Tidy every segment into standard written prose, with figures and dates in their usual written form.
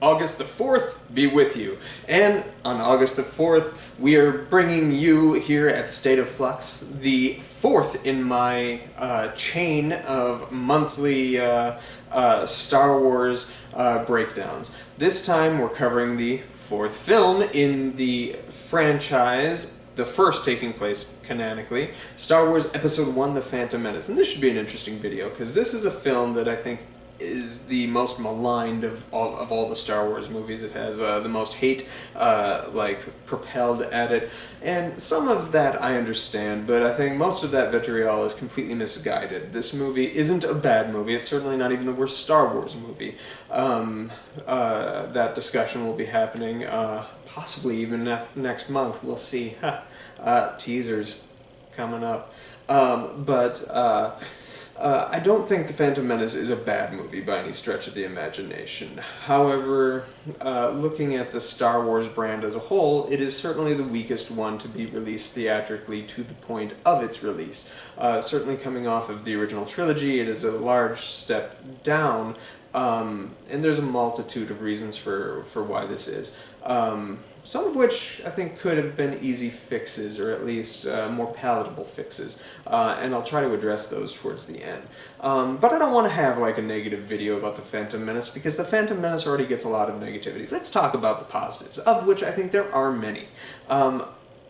August the 4th be with you. And on August the 4th, we are bringing you here at State of Flux the fourth in my chain of monthly Star Wars breakdowns. This time we're covering the fourth film in the franchise, the first taking place canonically, Star Wars Episode 1, The Phantom Menace. And this should be an interesting video, because this is a film that I think is the most maligned of all the Star Wars movies. It has the most hate propelled at it, and some of that I understand, but I think most of that vitriol is completely misguided. This movie isn't a bad movie. It's certainly not even the worst Star Wars movie. That discussion will be happening possibly even next month. We'll see. Teasers coming up. I don't think The Phantom Menace is a bad movie by any stretch of the imagination. However, looking at the Star Wars brand as a whole, it is certainly the weakest one to be released theatrically to the point of its release. Certainly coming off of the original trilogy, it is a large step down, and there's a multitude of reasons for why this is. Some of which I think could have been easy fixes, or at least more palatable fixes, and I'll try to address those towards the end. But I don't want to have like a negative video about The Phantom Menace, because The Phantom Menace already gets a lot of negativity. Let's talk about the positives, of which I think there are many.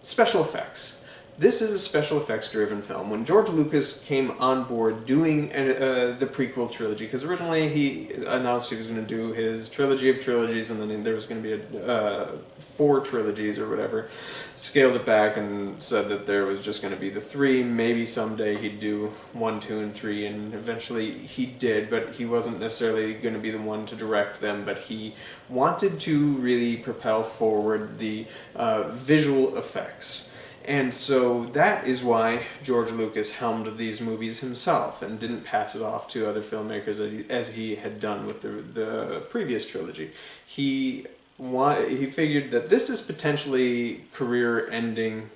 Special effects. This is a special effects driven film. When George Lucas came on board doing the prequel trilogy, because originally he announced he was going to do his trilogy of trilogies, and then there was going to be 4 trilogies or whatever, scaled it back and said that there was just going to be the 3, maybe someday he'd do 1, 2, and 3, and eventually he did, but he wasn't necessarily going to be the one to direct them, but he wanted to really propel forward the visual effects. And so that is why George Lucas helmed these movies himself and didn't pass it off to other filmmakers as he had done with the previous trilogy. He figured that this is potentially career-ending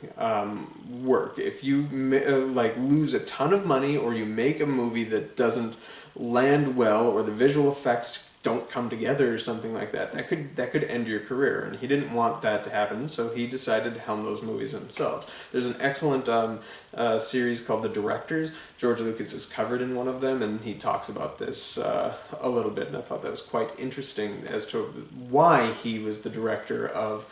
work. If you lose a ton of money, or you make a movie that doesn't land well, or the visual effects don't come together or something like that, that could end your career, and he didn't want that to happen, so he decided to helm those movies themselves. There's an excellent series called The Directors. George Lucas is covered in one of them, and he talks about this a little bit, and I thought that was quite interesting as to why he was the director of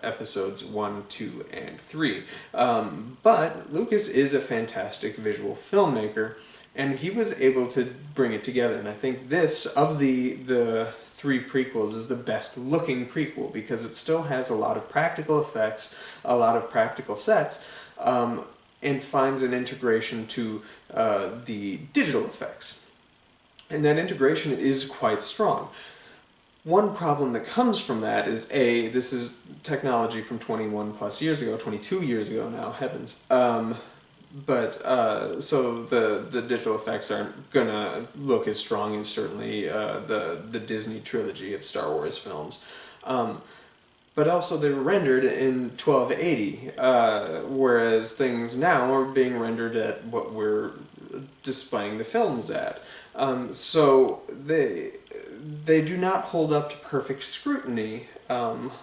episodes 1, 2, and 3. But Lucas is a fantastic visual filmmaker, and he was able to bring it together. And I think this, of the 3 prequels, is the best looking prequel, because it still has a lot of practical effects, a lot of practical sets, and finds an integration to the digital effects. And that integration is quite strong. One problem that comes from that is, this is technology from 21 plus years ago, 22 years ago now, heavens. So the digital effects aren't gonna look as strong as certainly the Disney trilogy of Star Wars films. But also they were rendered in 1280, whereas things now are being rendered at what we're displaying the films at. So they do not hold up to perfect scrutiny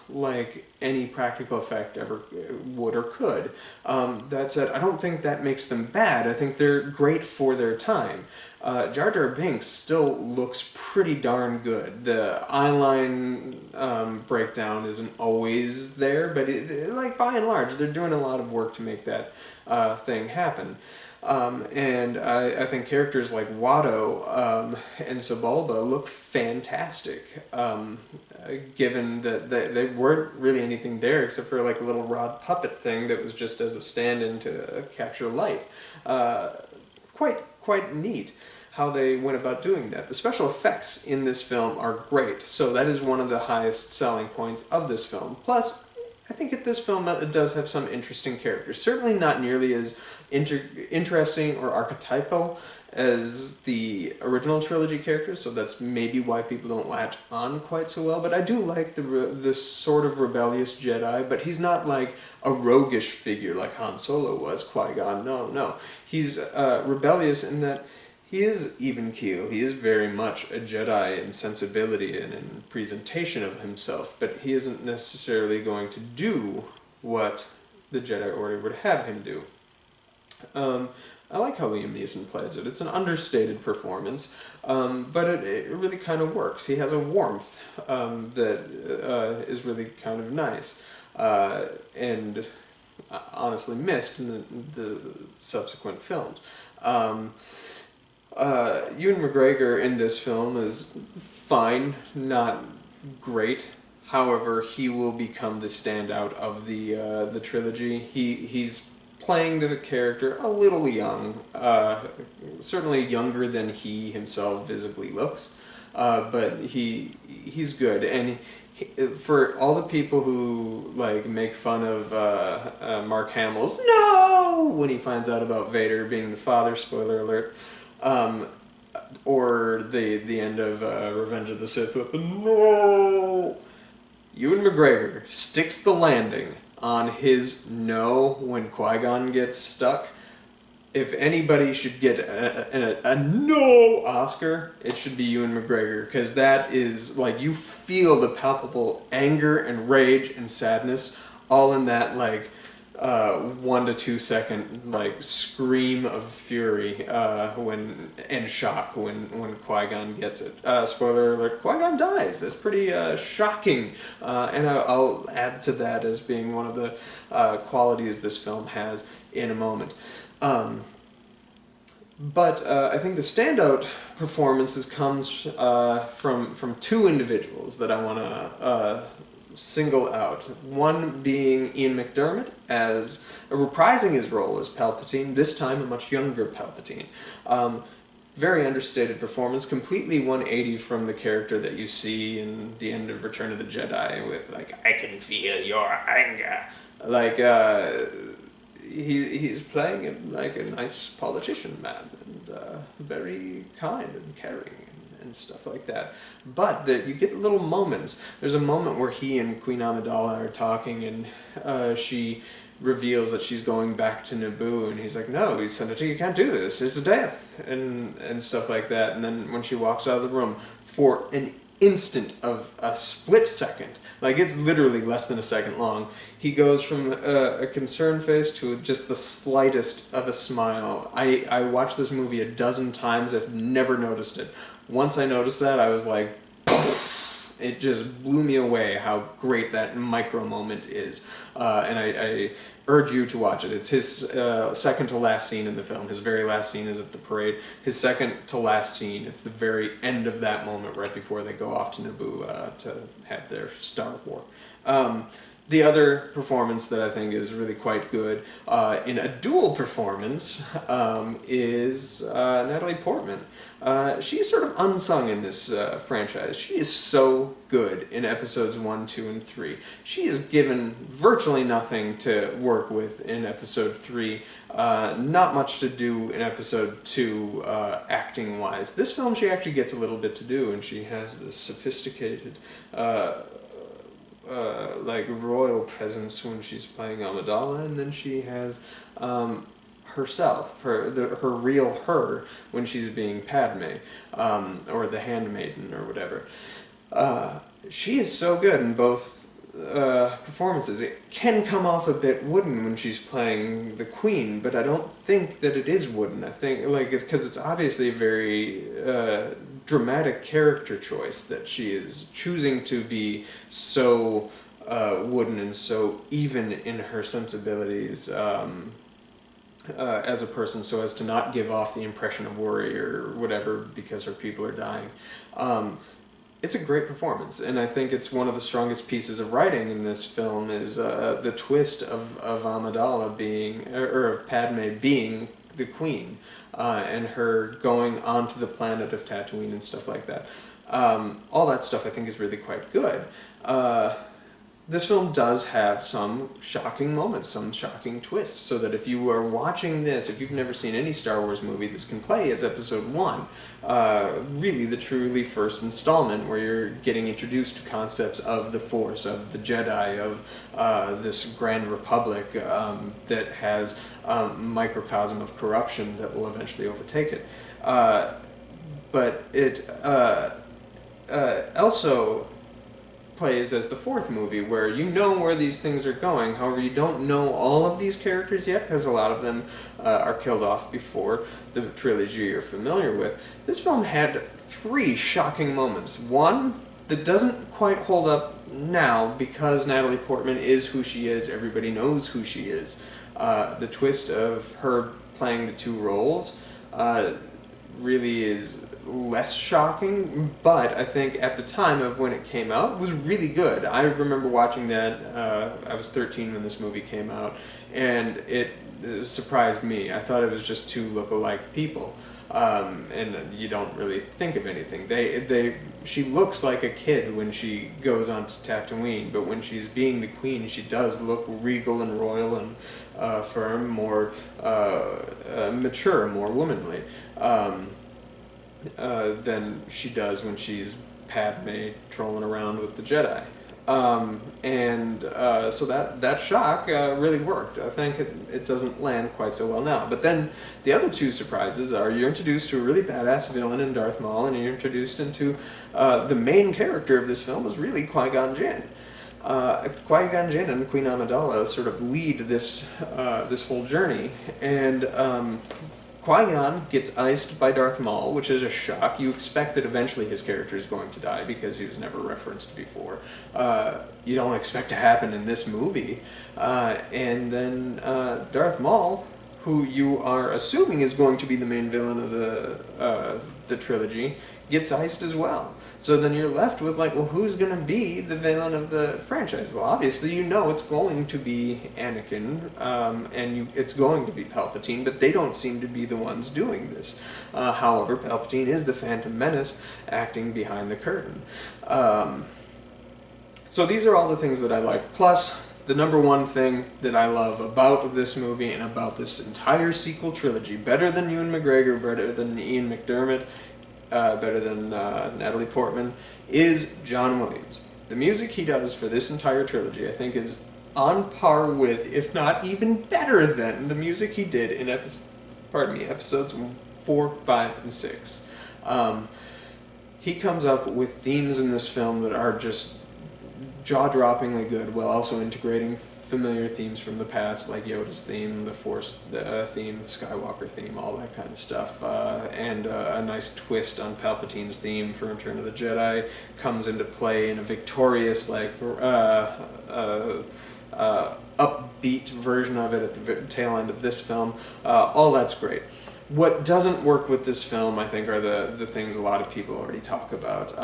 like any practical effect ever would or could. That said, I don't think that makes them bad. I think they're great for their time. Jar Jar Binks still looks pretty darn good. The eyeline breakdown isn't always there, but by and large, they're doing a lot of work to make that thing happen. And I think characters like Watto and Sebulba look fantastic, given that they weren't really anything there except for like a little rod puppet thing that was just as a stand-in to capture light. Quite neat how they went about doing that. The special effects in this film are great, so that is one of the highest selling points of this film. Plus, I think this film does have some interesting characters. Certainly not nearly as interesting or archetypal as the original trilogy characters, so that's maybe why people don't latch on quite so well. But I do like the sort of rebellious Jedi, but he's not like a roguish figure like Han Solo was, Qui-Gon. No. He's rebellious in that he is even keel. He is very much a Jedi in sensibility and in presentation of himself, but he isn't necessarily going to do what the Jedi Order would have him do. I like how Liam Neeson plays it. It's an understated performance, but it really kind of works. He has a warmth that is really kind of nice, and honestly missed in the subsequent films. Ewan McGregor in this film is fine, not great. However, he will become the standout of the trilogy. He's playing the character a little young, certainly younger than he himself visibly looks, but he's good. And for all the people who like make fun of Mark Hamill's "no" when he finds out about Vader being the father, spoiler alert, or the end of Revenge of the Sith with the "no," Ewan McGregor sticks the landing on his "no" when Qui-Gon gets stuck. If anybody should get a "no" Oscar, it should be Ewan McGregor, because that is, like, you feel the palpable anger and rage and sadness all in that, like, 1 to 2 second, like, scream of fury and shock when Qui-Gon gets it. Spoiler alert, Qui-Gon dies. That's pretty shocking, and I'll add to that as being one of the qualities this film has in a moment. But I think the standout performances comes from two individuals that I want to single out. One being Ian McDiarmid as reprising his role as Palpatine, this time a much younger Palpatine. Very understated performance, completely 180 from the character that you see in the end of Return of the Jedi with, like, "I can feel your anger." Like, he's playing it like a nice politician man, and very kind and caring and stuff like that. But you get little moments. There's a moment where he and Queen Amidala are talking, and she reveals that she's going back to Naboo, and he's like, "No, Senator, you can't do this. It's a death," and stuff like that. And then when she walks out of the room, for an instant of a split second, like it's literally less than a second long, he goes from a concerned face to just the slightest of a smile. I watched this movie a dozen times. I've never noticed it. Once I noticed that, I was like, it just blew me away how great that micro moment is. And I urge you to watch it. It's his second to last scene in the film. His very last scene is at the parade. His second to last scene, it's the very end of that moment right before they go off to Naboo to have their Star War. The other performance that I think is really quite good in a dual performance is Natalie Portman. She's sort of unsung in this franchise. She is so good in episodes 1, 2, and 3. She is given virtually nothing to work with in episode 3. Not much to do in episode 2 acting-wise. This film she actually gets a little bit to do, and she has this sophisticated like royal presence when she's playing Amidala, and then she has herself, her real her, when she's being Padme, or the Handmaiden or whatever. She is so good in both performances. It can come off a bit wooden when she's playing the Queen, but I don't think that it is wooden. I think it's because it's obviously a very dramatic character choice that she is choosing to be so wooden and so even in her sensibilities as a person, so as to not give off the impression of worry or whatever because her people are dying. It's a great performance, and I think it's one of the strongest pieces of writing in this film is the twist of Amidala being, or of Padme being the Queen, and her going onto the planet of Tatooine and stuff like that. All that stuff I think is really quite good. This film does have some shocking moments, some shocking twists, so that if you are watching this, if you've never seen any Star Wars movie, this can play as episode 1. Really the truly first installment, where you're getting introduced to concepts of the Force, of the Jedi, of this Grand Republic that has microcosm of corruption that will eventually overtake it. But it also plays as the fourth movie, where you know where these things are going. However, you don't know all of these characters yet, because a lot of them are killed off before the trilogy you're familiar with. This film had 3 shocking moments. One that doesn't quite hold up now, because Natalie Portman is who she is. Everybody knows who she is. The twist of her playing the 2 roles really is less shocking, but I think at the time of when it came out was really good. I remember watching that. I was 13 when this movie came out, and it surprised me. I thought it was just 2 look-alike people, and you don't really think of anything. She looks like a kid when she goes on to Tatooine, but when she's being the queen, she does look regal and royal and firm, more mature, more womanly than she does when she's Padme trolling around with the Jedi. So that shock really worked. I think it doesn't land quite so well now. But then the other 2 surprises are you're introduced to a really badass villain in Darth Maul, and you're introduced into the main character of this film is really Qui-Gon Jinn. Qui-Gon Jinn and Queen Amidala sort of lead this whole journey, and Qui-Gon gets iced by Darth Maul, which is a shock. You expect that eventually his character is going to die because he was never referenced before. You don't expect to happen in this movie. And then Darth Maul, who you are assuming is going to be the main villain of the trilogy, gets iced as well. So then you're left with, like, well, who's going to be the villain of the franchise? Well, obviously you know it's going to be Anakin, and it's going to be Palpatine, but they don't seem to be the ones doing this. However, Palpatine is the Phantom Menace acting behind the curtain. So these are all the things that I like. Plus, the number one thing that I love about this movie and about this entire sequel trilogy, better than Ewan McGregor, better than Ian McDiarmid, better than Natalie Portman, is John Williams. The music he does for this entire trilogy, I think, is on par with, if not even better than, the music he did in episodes 4, 5, and 6. He comes up with themes in this film that are just jaw-droppingly good, while also integrating familiar themes from the past, like Yoda's theme, the Force theme, the Skywalker theme, all that kind of stuff, and a nice twist on Palpatine's theme for Return of the Jedi comes into play in a victorious, like, upbeat version of it at the tail end of this film. All that's great. What doesn't work with this film, I think, are the things a lot of people already talk about.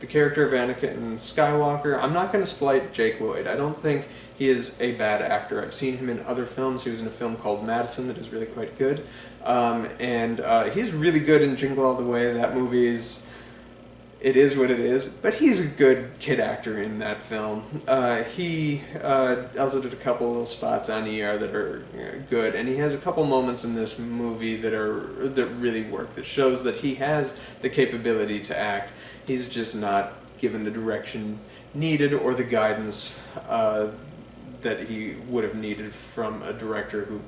The character of Anakin Skywalker, I'm not going to slight Jake Lloyd. I don't think he is a bad actor. I've seen him in other films. He was in a film called Madison that is really quite good. And he's really good in Jingle All the Way. That movie is what it is, but he's a good kid actor in that film. He also did a couple little spots on ER that are good, and he has a couple moments in this movie that really work, that shows that he has the capability to act. He's just not given the direction needed or the guidance that he would have needed from a director who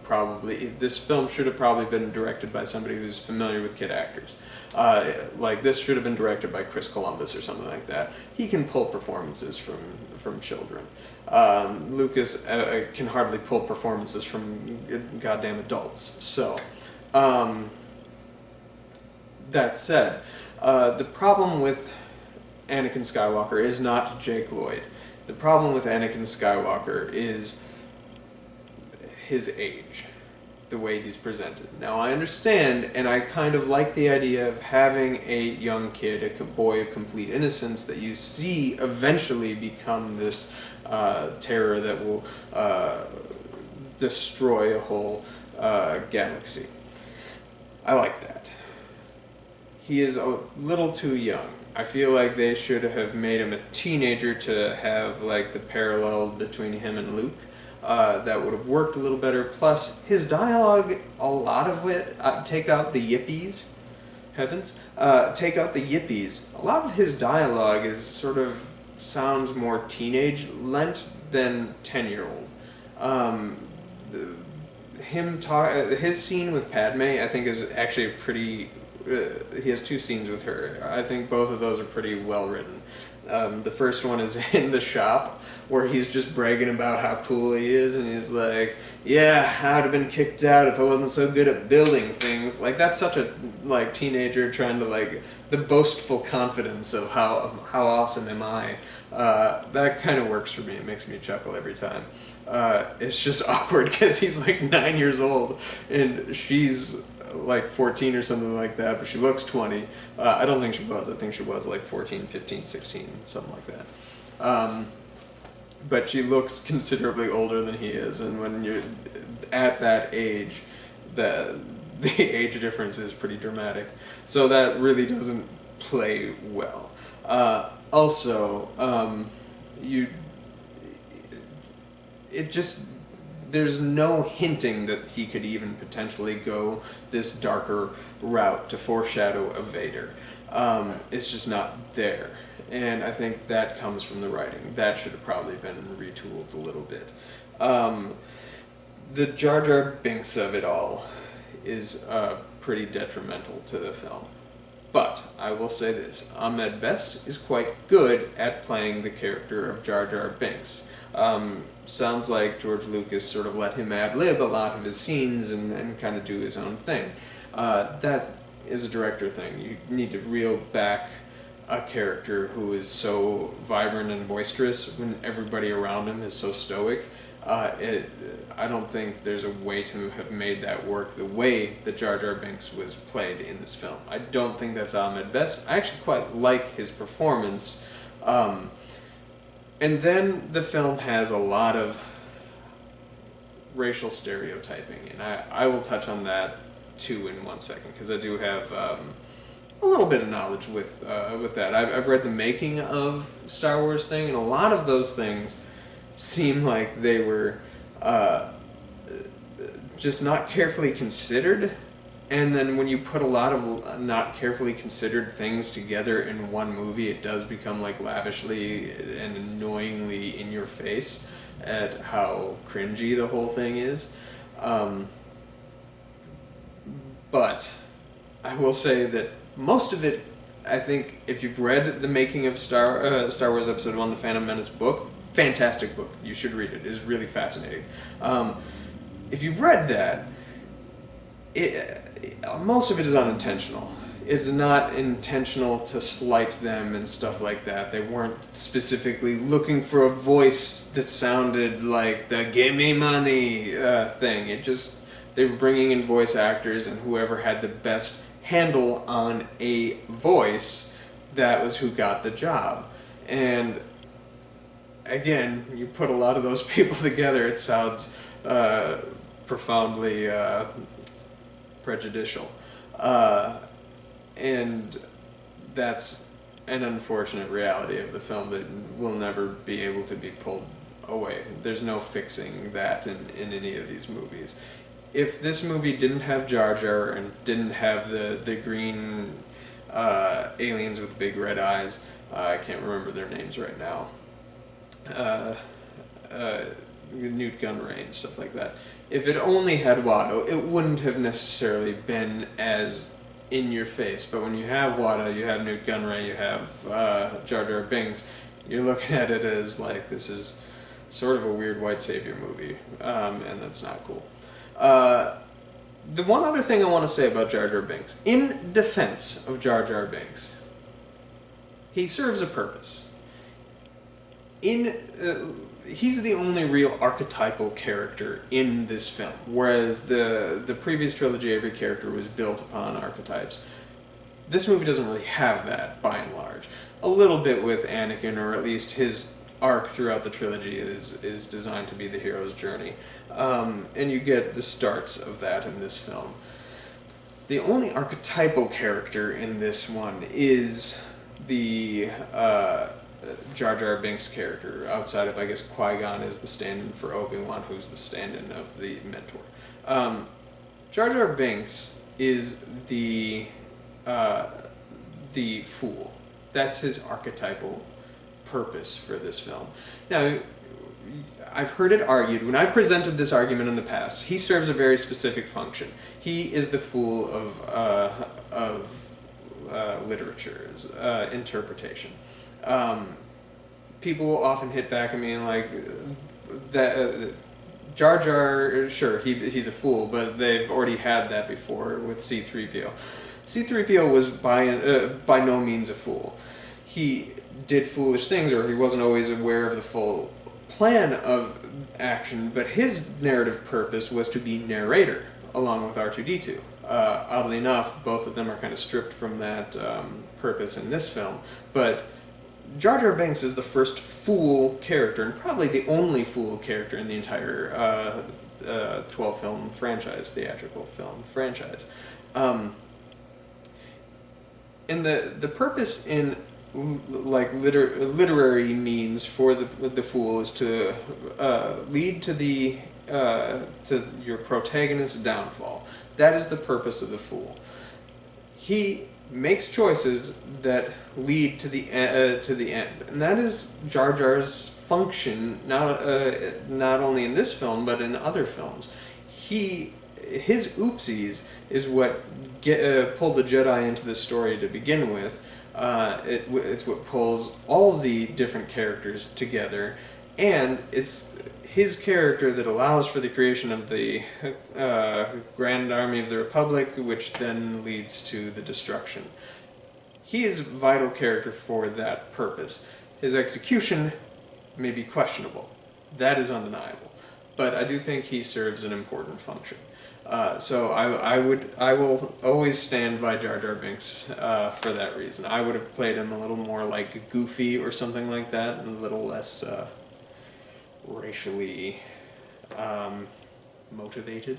this film should have probably been directed by somebody who's familiar with kid actors. Like, this should have been directed by Chris Columbus or something like that. He can pull performances from children. Lucas can hardly pull performances from goddamn adults. So, that said, the problem with Anakin Skywalker is not Jake Lloyd. The problem with Anakin Skywalker is his age, the way he's presented. Now, I understand, and I kind of like the idea of having a young kid, a boy of complete innocence, that you see eventually become this terror that will destroy a whole galaxy. I like that. He is a little too young. I feel like they should have made him a teenager to have, like, the parallel between him and Luke. That would have worked a little better. Plus, his dialogue, a lot of it, take out the yippies. Heavens. Take out the yippies. A lot of his dialogue sounds more teenage-lent than 10-year-old. his scene with Padme, I think, is actually a pretty. He has two scenes with her. I think both of those are pretty well written. The first one is in the shop where he's just bragging about how cool he is, and he's like, "Yeah, I'd have been kicked out if I wasn't so good at building things." Like, that's such a like teenager trying to like the boastful confidence of how awesome am I. That kind of works for me. It makes me chuckle every time. It's just awkward because he's like 9 years old and she's like 14 or something like that, but she looks 20. I don't think she was. I think she was like 14, 15, 16, something like that. But she looks considerably older than he is, and when you're at that age, the age difference is pretty dramatic. So that really doesn't play well. There's no hinting that he could even potentially go this darker route to foreshadow a Vader. It's just not there. And I think that comes from the writing. That should have probably been retooled a little bit. The Jar Jar Binks of it all is pretty detrimental to the film. But I will say this, Ahmed Best is quite good at playing the character of Jar Jar Binks. Sounds like George Lucas sort of let him ad-lib a lot of his scenes and kind of do his own thing. That is a director thing. You need to reel back a character who is so vibrant and boisterous when everybody around him is so stoic. I don't think there's a way to have made that work the way that Jar Jar Binks was played in this film. I don't think that's Ahmed Best. I actually quite like his performance. And then the film has a lot of racial stereotyping, and I will touch on that too in 1 second, because I do have a little bit of knowledge with that. I've read the making of Star Wars thing, and a lot of those things seem like they were just not carefully considered. And then when you put a lot of not carefully considered things together in one movie, it does become like lavishly and annoyingly in your face at how cringy the whole thing is. But I will say that most of it, I think, if you've read the making of Star Wars Episode 1, the Phantom Menace book, fantastic book. You should read it. It is really fascinating. If you've read that, most of it is unintentional. It's not intentional to slight them and stuff like that. They weren't specifically looking for a voice that sounded like the "give me money" thing. They were bringing in voice actors, and whoever had the best handle on a voice, that was who got the job. And again, you put a lot of those people together, it sounds profoundly prejudicial. And that's an unfortunate reality of the film that will never be able to be pulled away. There's no fixing that in any of these movies. If this movie didn't have Jar Jar and didn't have the green aliens with big red eyes, I can't remember their names right now, Newt Gunray and stuff like that. If it only had Watto, it wouldn't have necessarily been as in your face. But when you have Watto, you have Newt Gunray, you have Jar Jar Binks, you're looking at it as like, this is sort of a weird white savior movie, and that's not cool. The one other thing I want to say about Jar Jar Binks, in defense of Jar Jar Binks, he serves a purpose. He's the only real archetypal character in this film, whereas the previous trilogy, every character was built upon archetypes. This movie doesn't really have that, by and large. A little bit with Anakin, or at least his arc throughout the trilogy is designed to be the hero's journey. And you get the starts of that in this film. The only archetypal character in this one is the Jar Jar Binks character, outside of, I guess, Qui-Gon is the stand-in for Obi-Wan, who's the stand-in of the mentor. Jar Jar Binks is the fool. That's his archetypal purpose for this film. Now, I've heard it argued, when I presented this argument in the past, he serves a very specific function. He is the fool of literature's interpretation. People will often hit back at me like, that Jar Jar, sure, he's a fool, but they've already had that before with C-3PO. C-3PO was by no means a fool. He did foolish things, or he wasn't always aware of the full plan of action, but his narrative purpose was to be narrator, along with R2-D2. Oddly enough, both of them are kind of stripped from that purpose in this film, but Jar Jar Binks is the first fool character, and probably the only fool character in the entire 12-film franchise, theatrical film franchise. And the purpose in like literary means for the fool is to lead to your protagonist's downfall. That is the purpose of the fool. He makes choices that lead to the end, and that is Jar Jar's function. Not only in this film, but in other films. His oopsies is what pulled the Jedi into the story to begin with. It's what pulls all the different characters together, and it's his character that allows for the creation of the Grand Army of the Republic, which then leads to the destruction. He is a vital character for that purpose. His execution may be questionable. That is undeniable. But I do think he serves an important function. So I will always stand by Jar Jar Binks for that reason. I would have played him a little more like Goofy or something like that, and a little less racially motivated,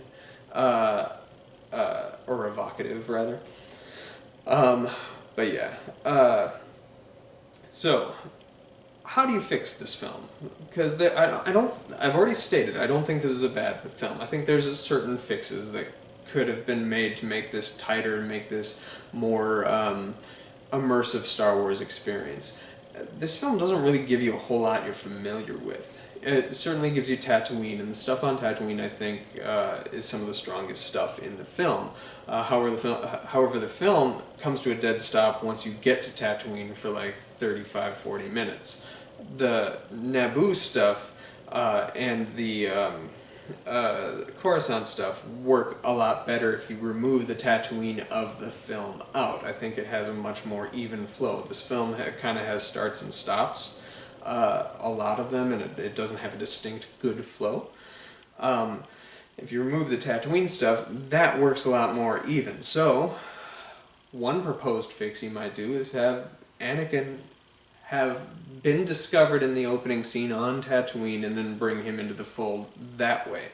or evocative rather. But yeah. So, how do you fix this film? Because I've already stated, I don't think this is a bad film. I think there's certain fixes that could have been made to make this tighter and make this more immersive Star Wars experience. This film doesn't really give you a whole lot you're familiar with. It certainly gives you Tatooine, and the stuff on Tatooine, I think, is some of the strongest stuff in the film. However, the film comes to a dead stop once you get to Tatooine for like 35-40 minutes. The Naboo stuff and the Coruscant stuff work a lot better if you remove the Tatooine of the film out. I think it has a much more even flow. This film kind of has starts and stops. A lot of them, and it doesn't have a distinct good flow. If you remove the Tatooine stuff, that works a lot more even. So, one proposed fix you might do is have Anakin have been discovered in the opening scene on Tatooine, and then bring him into the fold that way.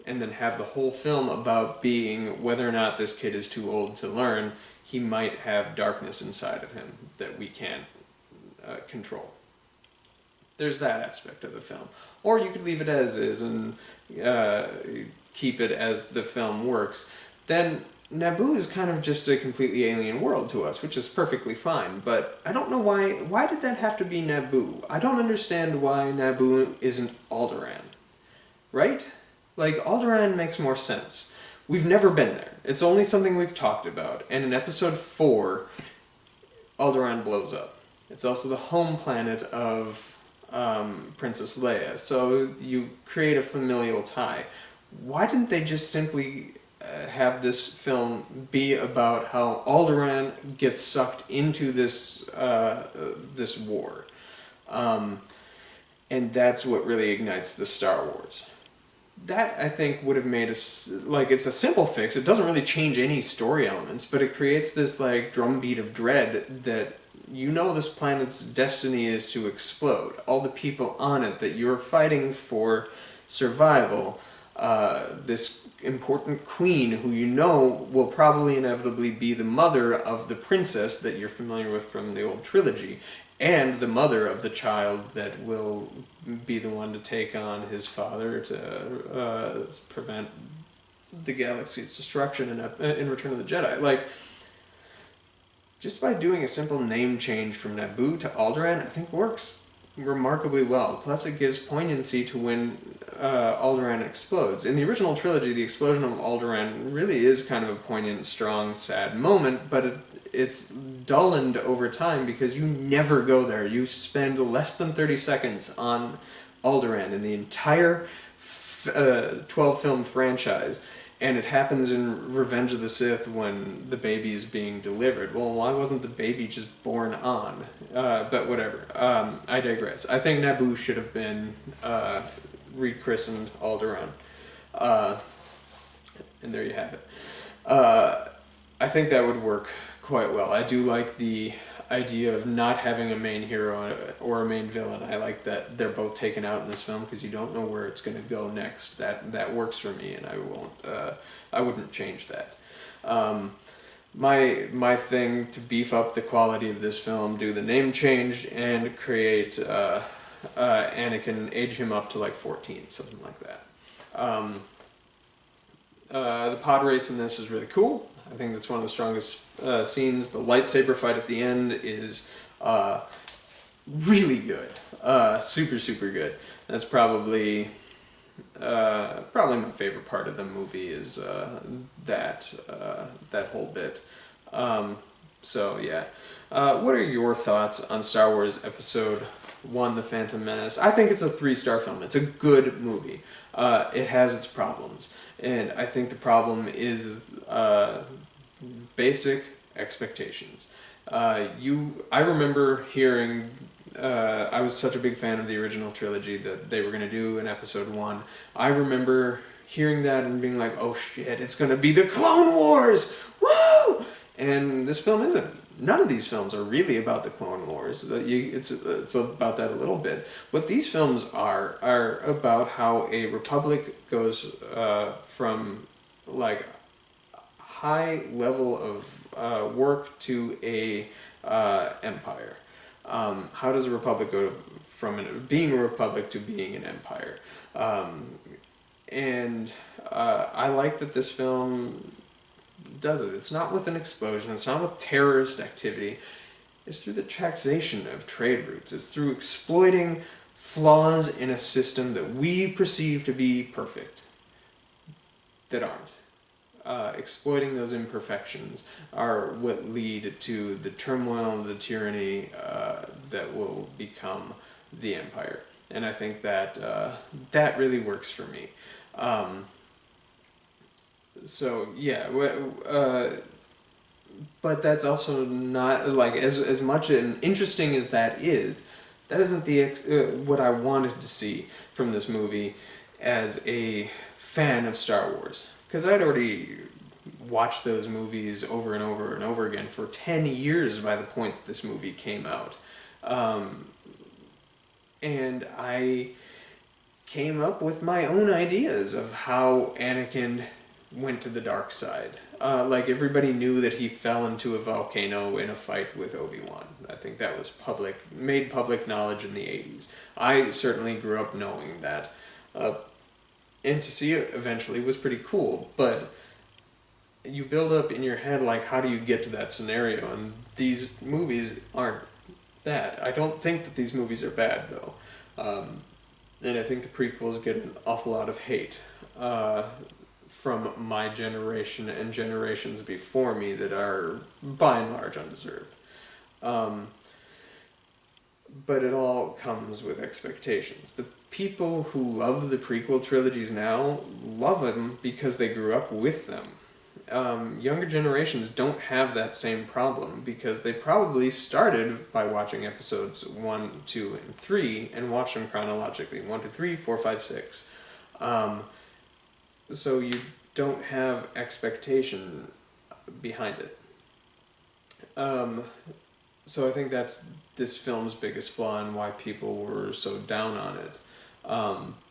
And then have the whole film about being whether or not this kid is too old to learn. He might have darkness inside of him that we can't control. There's that aspect of the film. Or you could leave it as is and keep it as the film works. Then Naboo is kind of just a completely alien world to us, which is perfectly fine. But I don't know why did that have to be Naboo? I don't understand why Naboo isn't Alderaan. Right? Like, Alderaan makes more sense. We've never been there. It's only something we've talked about. And in episode 4, Alderaan blows up. It's also the home planet of Princess Leia, so you create a familial tie. Why didn't they just simply have this film be about how Alderaan gets sucked into this war, and that's what really ignites the Star Wars? That, I think, would have made us, like, it's a simple fix. It doesn't really change any story elements, but it creates this, like, drumbeat of dread that you know this planet's destiny is to explode. All the people on it that you're fighting for survival, this important queen who you know will probably inevitably be the mother of the princess that you're familiar with from the old trilogy, and the mother of the child that will be the one to take on his father to prevent the galaxy's destruction in Return of the Jedi. Like, just by doing a simple name change from Naboo to Alderaan, I think works remarkably well. Plus, it gives poignancy to when Alderaan explodes. In the original trilogy, the explosion of Alderaan really is kind of a poignant, strong, sad moment, but it's dulled over time because you never go there. You spend less than 30 seconds on Alderaan in the entire 12-film franchise, and it happens in Revenge of the Sith when the baby's being delivered. Well, why wasn't the baby just born on? But whatever. I digress. I think Naboo should have been rechristened Alderaan. And there you have it. I think that would work quite well. I do like the idea of not having a main hero or a main villain. I like that they're both taken out in this film because you don't know where it's going to go next. That works for me, and I wouldn't change that. My thing to beef up the quality of this film, do the name change and create Anakin, age him up to like 14, something like that. The pod race in this is really cool. I think that's one of the strongest scenes. The lightsaber fight at the end is really good. Super, super good. That's probably my favorite part of the movie is that whole bit. So yeah. What are your thoughts on Star Wars Episode 1, The Phantom Menace? I think it's a 3-star film. It's a good movie. It has its problems. And I think the problem is basic expectations. I remember hearing, I was such a big fan of the original trilogy that they were going to do in Episode 1. I remember hearing that and being like, oh shit, it's going to be the Clone Wars! Woo! And this film isn't. None of these films are really about the Clone Wars. It's about that a little bit. What these films are about how a republic goes from like high level of work to a empire. How does a republic go from being a republic to being an empire? And I like that this film does it. It's not with an explosion. It's not with terrorist activity. It's through the taxation of trade routes. It's through exploiting flaws in a system that we perceive to be perfect that aren't. Exploiting those imperfections are what lead to the turmoil and the tyranny that will become the empire. And I think that that really works for me. So yeah, but that's also not like as much and interesting as that isn't the what I wanted to see from this movie as a fan of Star Wars, because I'd already watched those movies over and over and over again for 10 years by the point that this movie came out, and I came up with my own ideas of how Anakin went to the dark side. Like everybody knew that he fell into a volcano in a fight with Obi-Wan. I think that was made public knowledge in the 80s. I certainly grew up knowing that. And to see it eventually was pretty cool, but you build up in your head like how do you get to that scenario, and these movies aren't that. I don't think that these movies are bad though. And I think the prequels get an awful lot of hate from my generation and generations before me that are by and large undeserved. But it all comes with expectations. The people who love the prequel trilogies now love them because they grew up with them. Younger generations don't have that same problem because they probably started by watching episodes 1, 2, and 3 and watched them chronologically. 1, 2, 3, 4, 5, 6. So you don't have expectation behind it. So I think that's this film's biggest flaw and why people were so down on it.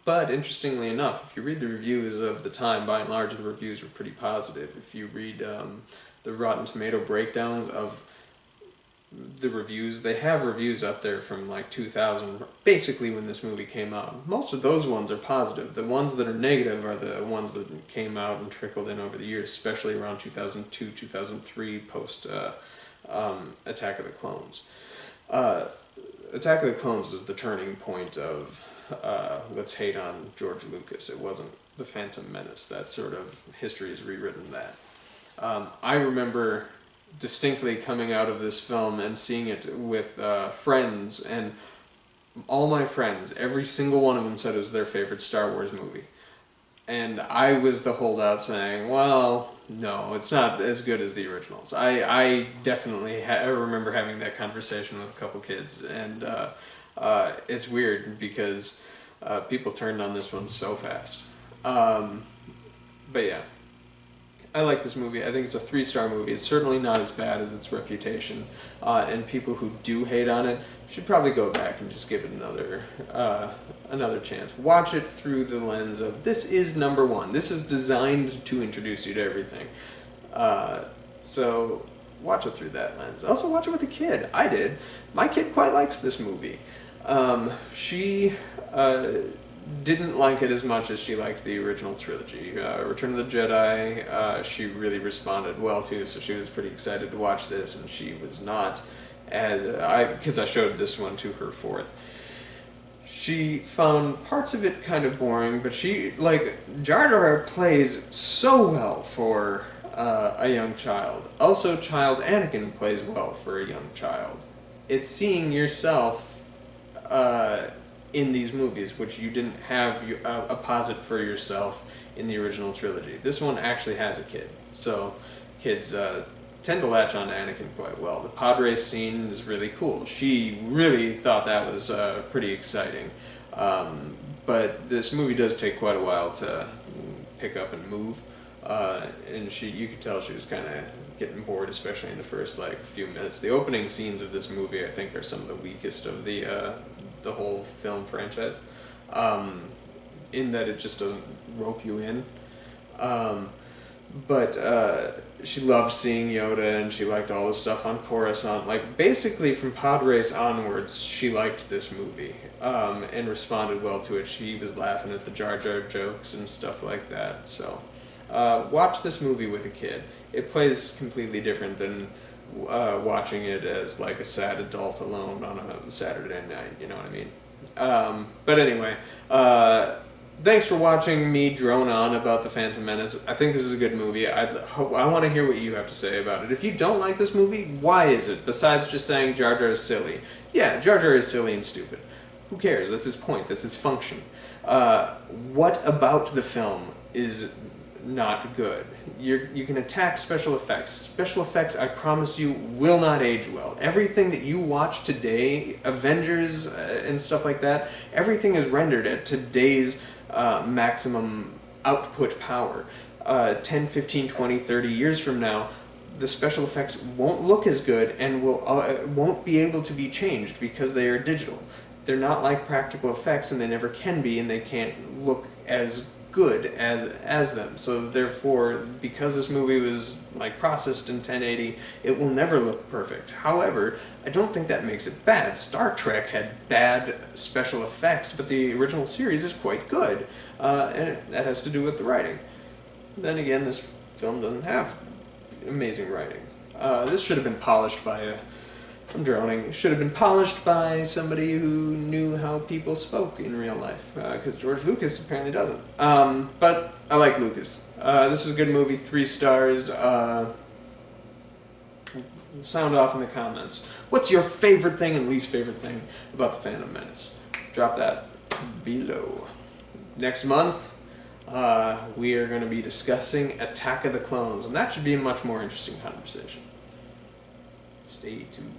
But interestingly enough, if you read the reviews of the time, by and large the reviews were pretty positive. If you read the Rotten Tomato breakdown of the reviews, they have reviews up there from like 2000, basically when this movie came out. Most of those ones are positive. The ones that are negative are the ones that came out and trickled in over the years, especially around 2002, 2003, post Attack of the Clones. Attack of the Clones was the turning point of let's hate on George Lucas. It wasn't the Phantom Menace. That sort of history has rewritten that. I remember distinctly coming out of this film and seeing it with friends, and all my friends, every single one of them said it was their favorite Star Wars movie. And I was the holdout saying, well, no, it's not as good as the originals. I definitely remember having that conversation with a couple kids, and it's weird because people turned on this one so fast. But yeah, I like this movie. I think it's a 3-star movie. It's certainly not as bad as its reputation, and people who do hate on it should probably go back and just give it another chance. Watch it through the lens of, this is number one. This is designed to introduce you to everything. So watch it through that lens. Also watch it with a kid. I did. My kid quite likes this movie. She didn't like it as much as she liked the original trilogy. Return of the Jedi, she really responded well to, so she was pretty excited to watch this, and she was not, because I showed this one to her fourth. She found parts of it kind of boring, but Jar Jar plays so well for a young child. Also, child Anakin plays well for a young child. It's seeing yourself in these movies, which you didn't have a posit for yourself in the original trilogy. This one actually has a kid, so kids tend to latch on to Anakin quite well. The pod race scene is really cool. She really thought that was pretty exciting, but this movie does take quite a while to pick up and move, and you could tell she was kind of getting bored, especially in the first few minutes. The opening scenes of this movie, I think, are some of the weakest of the whole film franchise, in that it just doesn't rope you in. But she loved seeing Yoda, and she liked all the stuff on Coruscant. Basically from Pod Race onwards, she liked this movie, and responded well to it. She was laughing at the Jar Jar jokes and stuff like that. So watch this movie with a kid. It plays completely different than watching it as a sad adult alone on a Saturday night, you know what I mean? But anyway, thanks for watching me drone on about the Phantom Menace. I think this is a good movie. I want to hear what you have to say about it. If you don't like this movie, why is it? Besides just saying Jar Jar is silly. Yeah, Jar Jar is silly and stupid. Who cares? That's his point. That's his function. What about the film is not good? You can attack special effects. Special effects, I promise you, will not age well. Everything that you watch today, Avengers and stuff like that, everything is rendered at today's maximum output power. 10, 15, 20, 30 years from now, the special effects won't look as good and won't be able to be changed because they are digital. They're not like practical effects, and they never can be, and they can't look as good as them. So therefore, because this movie was processed in 1080, it will never look perfect. However, I don't think that makes it bad. Star Trek had bad special effects, but the original series is quite good, and that has to do with the writing. Then again, this film doesn't have amazing writing. This should have been polished by I'm droning. It should have been polished by somebody who knew how people spoke in real life, because George Lucas apparently doesn't. But I like Lucas. This is a good movie, 3 stars. Sound off in the comments. What's your favorite thing and least favorite thing about the Phantom Menace? Drop that below. Next month, we are going to be discussing Attack of the Clones, and that should be a much more interesting conversation. Stay tuned.